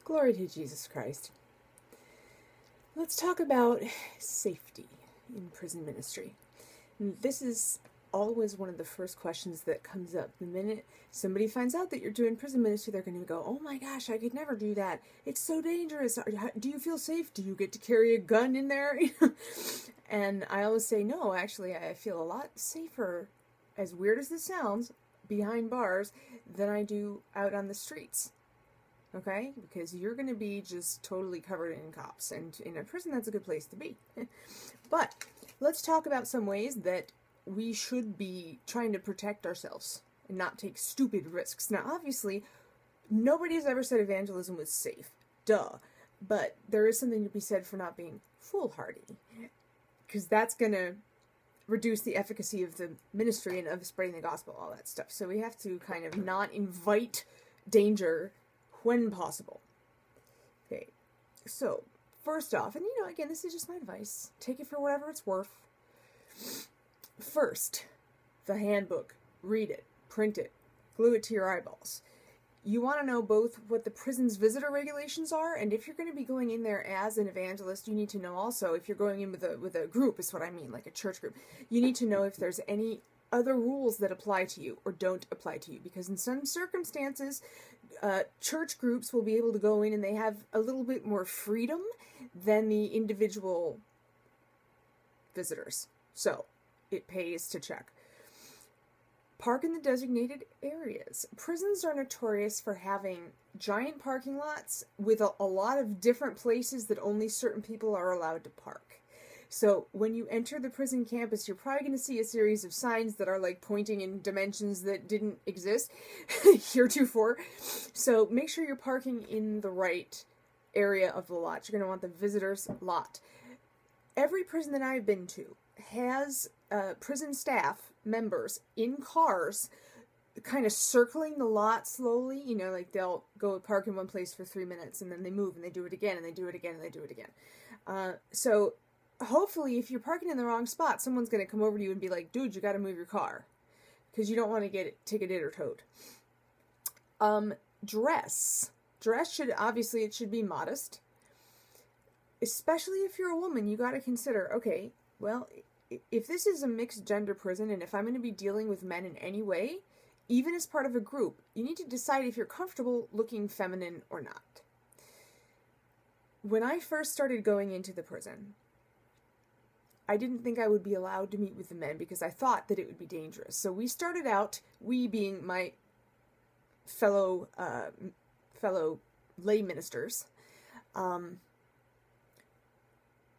Glory to Jesus Christ. Let's talk about safety in prison ministry. And this is always one of the first questions that comes up. The minute somebody finds out that you're doing prison ministry, they're going to go, oh my gosh, I could never do that. It's so dangerous. Do you feel safe? Do you get to carry a gun in there? And I always say, no, actually, I feel a lot safer, as weird as this sounds, behind bars than I do out on the streets. Okay? Because you're going to be just totally covered in cops. And in a prison, that's a good place to be. But let's talk about some ways that we should be trying to protect ourselves and not take stupid risks. Now, obviously, nobody's ever said evangelism was safe. Duh. But there is something to be said for not being foolhardy. Because that's going to reduce the efficacy of the ministry and of spreading the gospel, all that stuff. So we have to kind of not invite danger when possible. Okay, so first off, and again, this is just my advice. Take it for whatever it's worth. First, the handbook. Read it, print it, glue it to your eyeballs. You want to know both what the prison's visitor regulations are, and if you're going to be going in there as an evangelist, you need to know also, if you're going in with a group, is what I mean, like a church group, you need to know if there's any other rules that apply to you or don't apply to you, because in some circumstances, church groups will be able to go in and they have a little bit more freedom than the individual visitors. So, it pays to check. Park in the designated areas. Prisons are notorious for having giant parking lots with a lot of different places that only certain people are allowed to park. So when you enter the prison campus, you're probably going to see a series of signs that are like pointing in dimensions that didn't exist heretofore. So make sure you're parking in the right area of the lot. You're going to want the visitor's lot. Every prison that I've been to has prison staff members in cars kind of circling the lot slowly. Like they'll go park in one place for 3 minutes and then they move and they do it again and they do it again and they do it again. So hopefully if you're parking in the wrong spot, someone's going to come over to you and be like, dude, you got to move your car, because you don't want to get it ticketed or towed. Dress should be modest, especially if you're a woman. You got to consider, okay, well, if this is a mixed gender prison and if I'm going to be dealing with men in any way, even as part of a group, you need to decide if you're comfortable looking feminine or not. When I first started going into the prison, I didn't think I would be allowed to meet with the men because I thought that it would be dangerous. So we started out, we being my fellow lay ministers,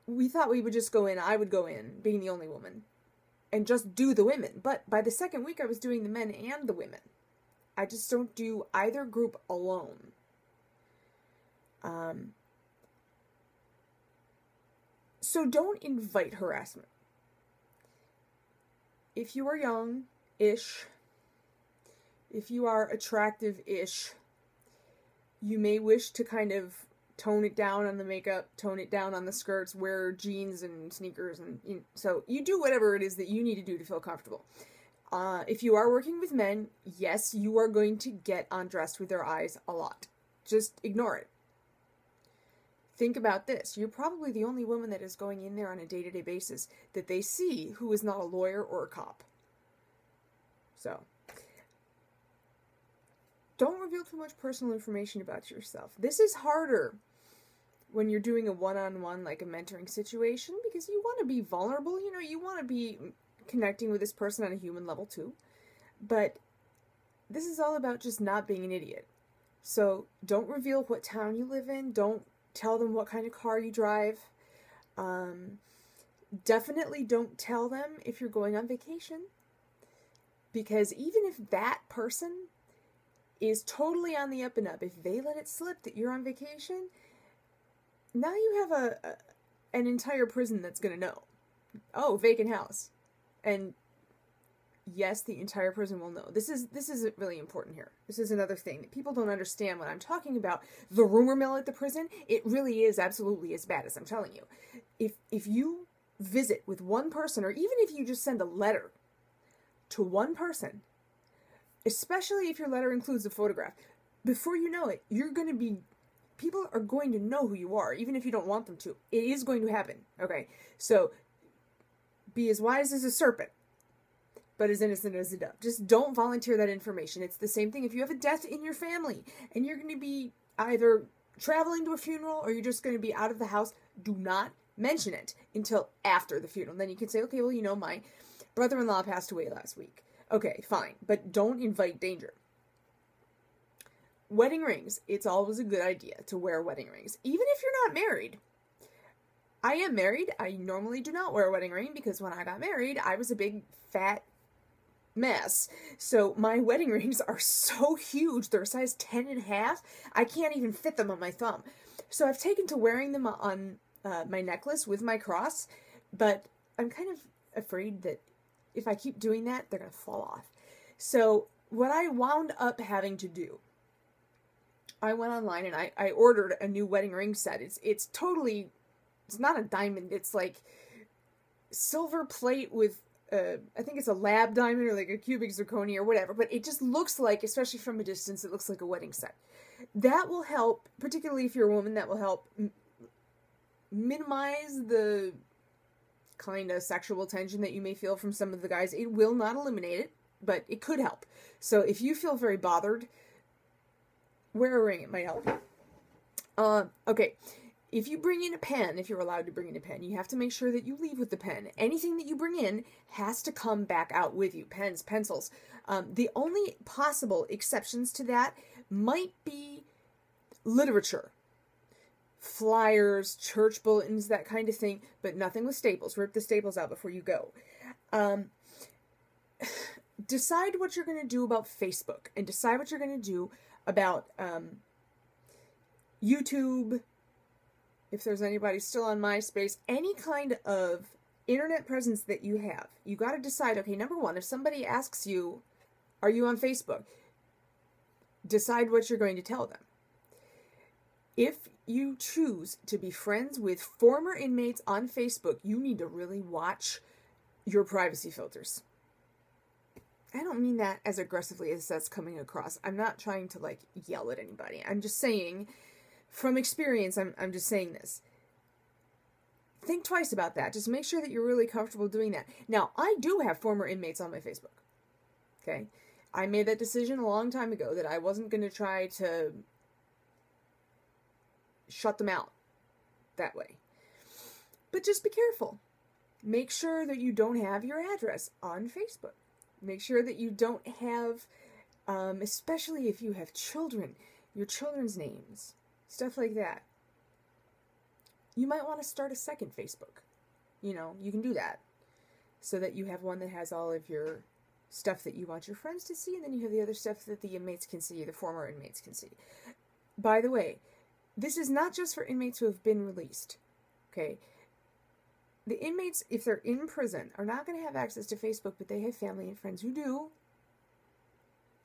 we thought we would just go in, I would go in, being the only woman, and just do the women. But by the second week, I was doing the men and the women. I just don't do either group alone. So don't invite harassment. If you are young-ish, if you are attractive-ish, you may wish to kind of tone it down on the makeup, tone it down on the skirts, wear jeans and sneakers, and so you do whatever it is that you need to do to feel comfortable. If you are working with men, yes, you are going to get undressed with their eyes a lot. Just ignore it. Think about this. You're probably the only woman that is going in there on a day-to-day basis that they see who is not a lawyer or a cop. So don't reveal too much personal information about yourself. This is harder when you're doing a one-on-one, like a mentoring situation, because you want to be vulnerable. You want to be connecting with this person on a human level too. But this is all about just not being an idiot. So don't reveal what town you live in. Don't tell them what kind of car you drive. Definitely don't tell them if you're going on vacation. Because even if that person is totally on the up and up, if they let it slip that you're on vacation, now you have an entire prison that's going to know. Oh, vacant house. And yes, the entire prison will know. This is really important here. This is another thing that people don't understand when I'm talking about the rumor mill at the prison. It really is absolutely as bad as I'm telling you. If you visit with one person, or even if you just send a letter to one person, especially if your letter includes a photograph, before you know it, you're going to be people are going to know who you are, even if you don't want them to. It is going to happen, okay? So, be as wise as a serpent, but as innocent as a dove. Just don't volunteer that information. It's the same thing if you have a death in your family, and you're going to be either traveling to a funeral or you're just going to be out of the house. Do not mention it until after the funeral. Then you can say, okay, well, you know, my brother-in-law passed away last week. Okay, fine, but don't invite danger. Wedding rings. It's always a good idea to wear wedding rings, even if you're not married. I am married. I normally do not wear a wedding ring because when I got married, I was a big, fat mess. So my wedding rings are so huge. They're a size 10.5. I can't even fit them on my thumb. So I've taken to wearing them on my necklace with my cross, but I'm kind of afraid that if I keep doing that, they're going to fall off. So what I wound up having to do, I went online and I ordered a new wedding ring set. It's not a diamond. It's like silver plate with, I think it's a lab diamond or like a cubic zirconia or whatever. But it just looks like, especially from a distance, it looks like a wedding set. That will help, particularly if you're a woman, that will help minimize the kind of sexual tension that you may feel from some of the guys. It will not eliminate it, but it could help. So if you feel very bothered, wear a ring. It might help you. Okay. If you bring in a pen, if you're allowed to bring in a pen, you have to make sure that you leave with the pen. Anything that you bring in has to come back out with you. Pens, pencils. The only possible exceptions to that might be literature. Flyers, church bulletins, that kind of thing, but nothing with staples. Rip the staples out before you go. Decide what you're going to do about Facebook, and decide what you're going to do about YouTube, if there's anybody still on MySpace, any kind of internet presence that you have. You got to decide, okay, number one, if somebody asks you, are you on Facebook? Decide what you're going to tell them. If you choose to be friends with former inmates on Facebook, you need to really watch your privacy filters. I don't mean that as aggressively as that's coming across. I'm not trying to, like, yell at anybody. I'm just saying, from experience, I'm just saying this. Think twice about that. Just make sure that you're really comfortable doing that. Now, I do have former inmates on my Facebook. Okay? I made that decision a long time ago that I wasn't going to try to shut them out that way. But just be careful. Make sure that you don't have your address on Facebook. Make sure that you don't have, especially if you have children, your children's names, stuff like that. You might want to start a second Facebook. You know, you can do that so that you have one that has all of your stuff that you want your friends to see, and then you have the other stuff that the inmates can see, the former inmates can see. By the way, this is not just for inmates who have been released, okay? The inmates, if they're in prison, are not going to have access to Facebook, but they have family and friends who do.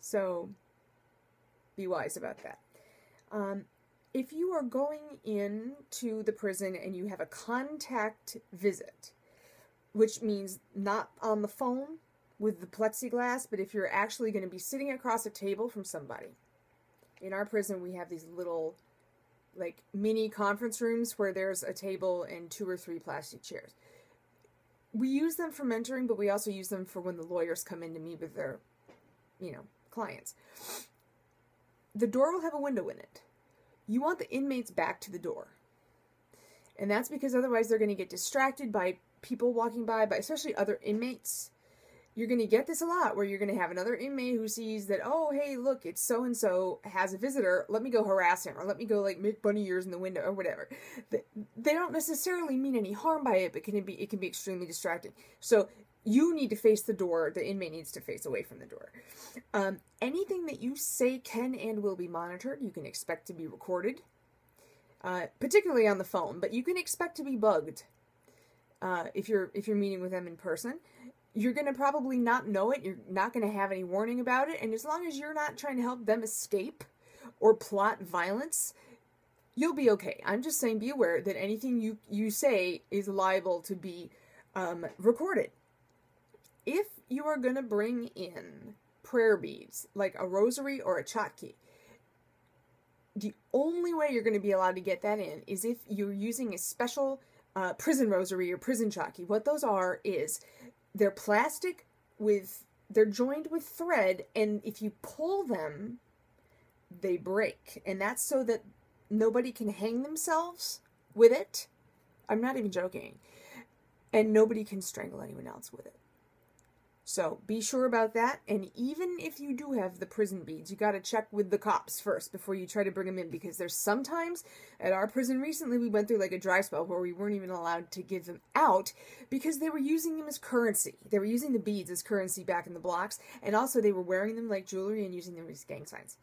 So, be wise about that. If you are going into the prison and you have a contact visit, which means not on the phone with the plexiglass, but if you're actually going to be sitting across a table from somebody. In our prison, we have these little, like, mini conference rooms where there's a table and 2 or 3 plastic chairs. We use them for mentoring, but we also use them for when the lawyers come in to meet with their, clients. The door will have a window in it. You want the inmates back to the door. And that's because otherwise they're going to get distracted by people walking by, especially other inmates. You're going to get this a lot, where you're going to have another inmate who sees that, oh, hey, look, it's so-and-so has a visitor. Let me go harass him, or let me go, like, make bunny ears in the window, or whatever. They don't necessarily mean any harm by it, but it can be extremely distracting. So you need to face the door. The inmate needs to face away from the door. Anything that you say can and will be monitored. You can expect to be recorded, particularly on the phone, but you can expect to be bugged if you're meeting with them in person. You're going to probably not know it. You're not going to have any warning about it. And as long as you're not trying to help them escape or plot violence, you'll be okay. I'm just saying, be aware that anything you say is liable to be recorded. If you are going to bring in prayer beads, like a rosary or a chotki, The only way you're going to be allowed to get that in is if you're using a special prison rosary or prison jockey. What those are is they're plastic they're joined with thread, and if you pull them, they break. And that's so that nobody can hang themselves with it. I'm not even joking. And nobody can strangle anyone else with it. So be sure about that. And even if you do have the prison beads, you got to check with the cops first before you try to bring them in, because there's sometimes at our prison recently we went through like a dry spell where we weren't even allowed to give them out because they were using them as currency. They were using the beads as currency back in the blocks, and also they were wearing them like jewelry and using them as gang signs.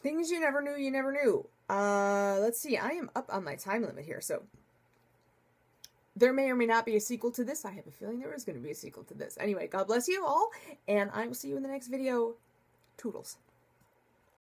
Things you never knew you never knew. Let's see. I am up on my time limit here, so there may or may not be a sequel to this. I have a feeling there is going to be a sequel to this. Anyway, God bless you all, and I will see you in the next video. Toodles.